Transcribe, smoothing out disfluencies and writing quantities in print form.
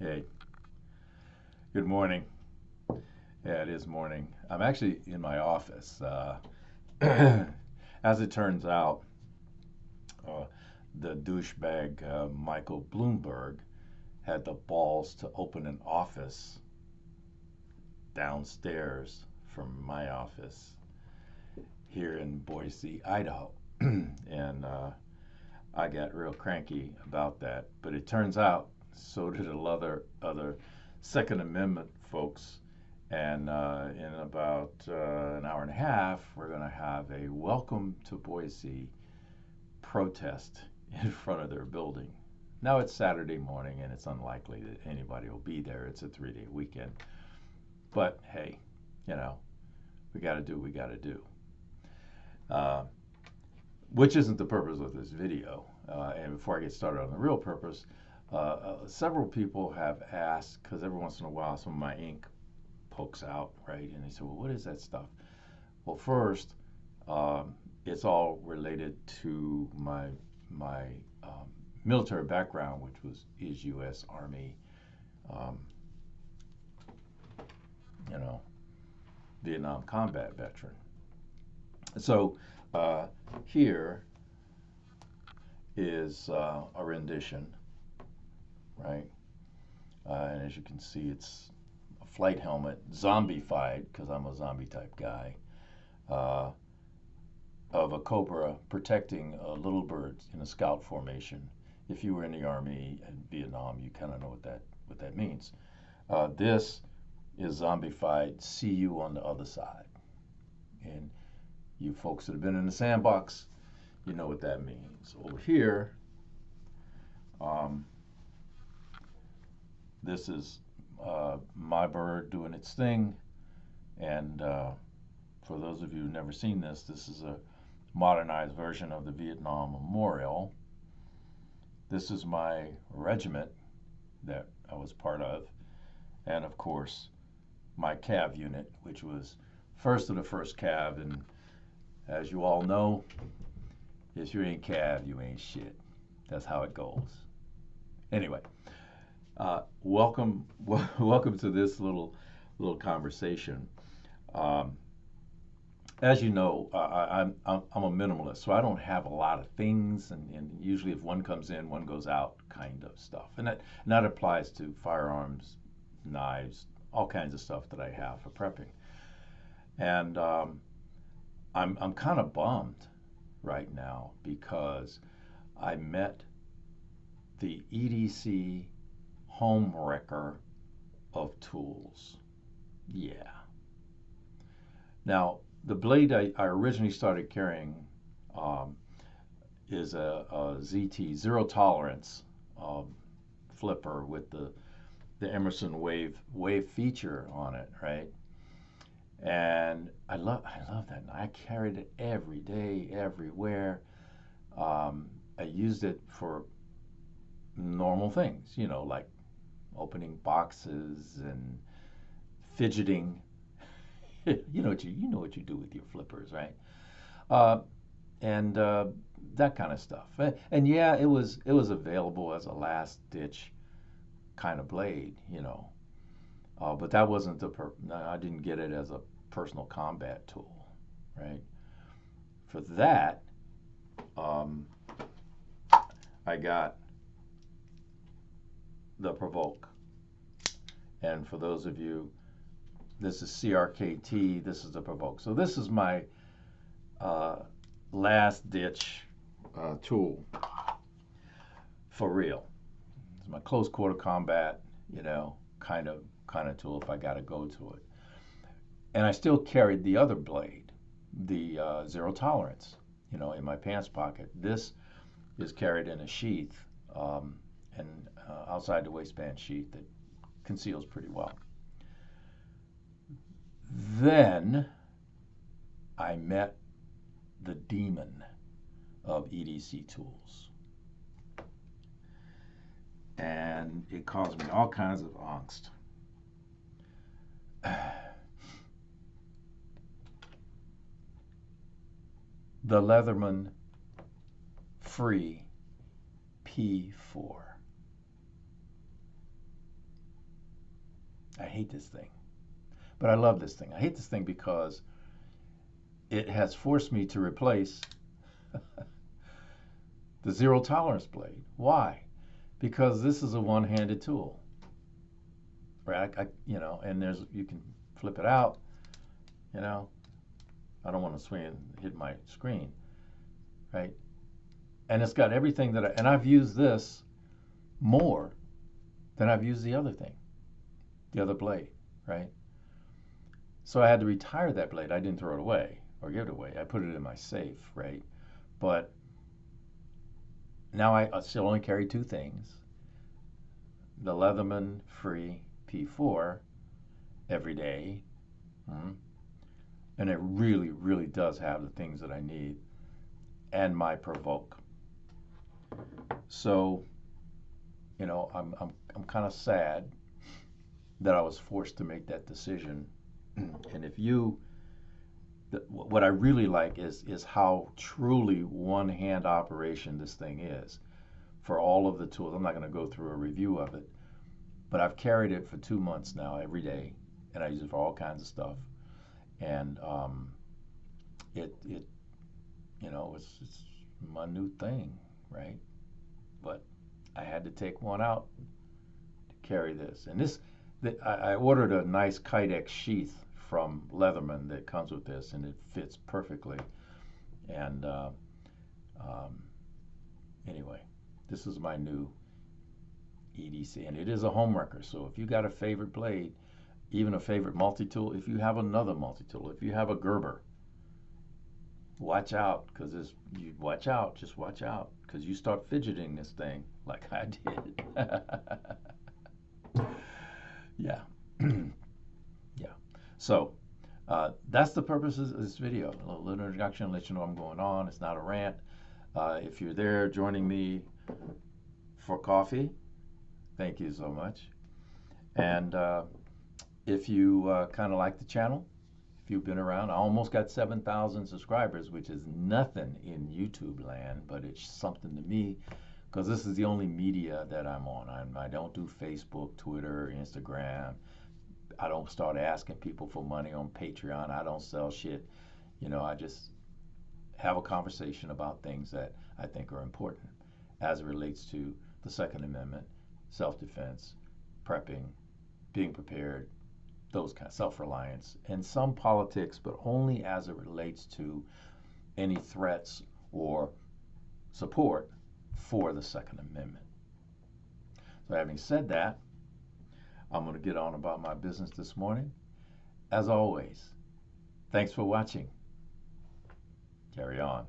Hey, good morning. Yeah, it is morning. I'm actually in my office. As it turns out, uh, the douchebag Michael Bloomberg had the balls to open an office downstairs from my office here in Boise, Idaho. And I got real cranky about that. But it turns out so did a lot of other Second Amendment folks. And in about an hour and a half, we're going to have a welcome to Boise protest in front of their building. Now it's Saturday morning, and it's unlikely that anybody will be there. It's a 3-day weekend. But hey, you know, we got to do what we got to do. Uh, which isn't the purpose of this video. And before I get started on the real purpose, several people have asked, because every once in a while some of my ink pokes out, right? And they say, well, what is that stuff? Well, first, it's all related to my military background, which is U.S. Army, um, you know, Vietnam combat veteran. So here is a rendition, right? And as you can see, it's a flight helmet, zombified, because I'm a zombie type guy, uh, of a cobra protecting a little bird in a scout formation. If you were in the Army in Vietnam, you kind of know what that means. This is zombified. See you on the other side. And you folks that have been in the sandbox, you know what that means. Over here, um, this is my bird doing its thing. And for those of you who've never seen this, this is a modernized version of the Vietnam Memorial. This is my regiment that I was part of. And of course, my cav unit, which was first of the first cav. And as you all know, if you ain't cav, you ain't shit. That's how it goes. Anyway, welcome, welcome to this little conversation. Um, as you know, I'm a minimalist, so I don't have a lot of things, and usually if one comes in, one goes out, kind of stuff, and that applies to firearms, knives, all kinds of stuff that I have for prepping, and I'm kind of bummed right now because I met the EDC Homewrecker of tools. Yeah. Now, the blade I originally started carrying um, is a ZT, zero tolerance flipper with the Emerson wave feature on it, right? And I love that. I carried it every day, everywhere. I used it for normal things, like opening boxes and fidgeting. You know what you do with your flippers, right? Uh, and that kind of stuff. And yeah, it was available as a last ditch kind of blade, but that wasn't no, I didn't get it as a personal combat tool, right? For that, um, I got the Provoke. And for those of you, this is CRKT, this is the Provoke. So this is my uh, last ditch tool for real. It's my close quarter combat, kind of tool if I got to go to it. And I still carried the other blade, the zero tolerance, in my pants pocket. This is carried in a sheath, and outside the waistband sheath that conceals pretty well. Then I met the demon of EDC tools. And it caused me all kinds of angst. The Leatherman Free P4. I hate this thing. But I love this thing. I hate this thing because it has forced me to replace the zero tolerance blade. Why? Because this is a one-handed tool, right? And you can flip it out. You know, I don't want to swing and hit my screen, right? And it's got everything and I've used this more than I've used the other thing, the other blade, right? So I had to retire that blade. I didn't throw it away or give it away. I put it in my safe, right? But now I still only carry two things. The Leatherman Free P4 every day. And it really, really does have the things that I need. And my Provoke. So, I'm kind of sad that I was forced to make that decision. And what I really like is how truly one-hand operation this thing is for all of the tools. I'm not going to go through a review of it, but I've carried it for 2 months now every day, and I use it for all kinds of stuff. And it's my new thing, right? But I had to take one out to carry this. And I ordered a nice Kydex sheath from Leatherman that comes with this, and it fits perfectly. And anyway, this is my new EDC, and it is a Homewrecker. So if you got a favorite blade, even a favorite multi-tool, if you have another multi-tool, if you have a Gerber, watch out, because just watch out, because you start fidgeting this thing like I did. Yeah. Yeah. So that's the purpose of this video. A little introduction, let you know I'm going on. It's not a rant. If you're there joining me for coffee, thank you so much. And if you kind of like the channel, if you've been around, I almost got 7,000 subscribers, which is nothing in YouTube land, but it's something to me because this is the only media that I'm on. I don't do Facebook, Twitter, Instagram. I don't start asking people for money on Patreon. I don't sell shit. I just have a conversation about things that I think are important as it relates to the Second Amendment, self-defense, prepping, being prepared, those kinds, self-reliance, and some politics, but only as it relates to any threats or support for the Second Amendment. So having said that, I'm going to get on about my business this morning. As always, thanks for watching. Carry on.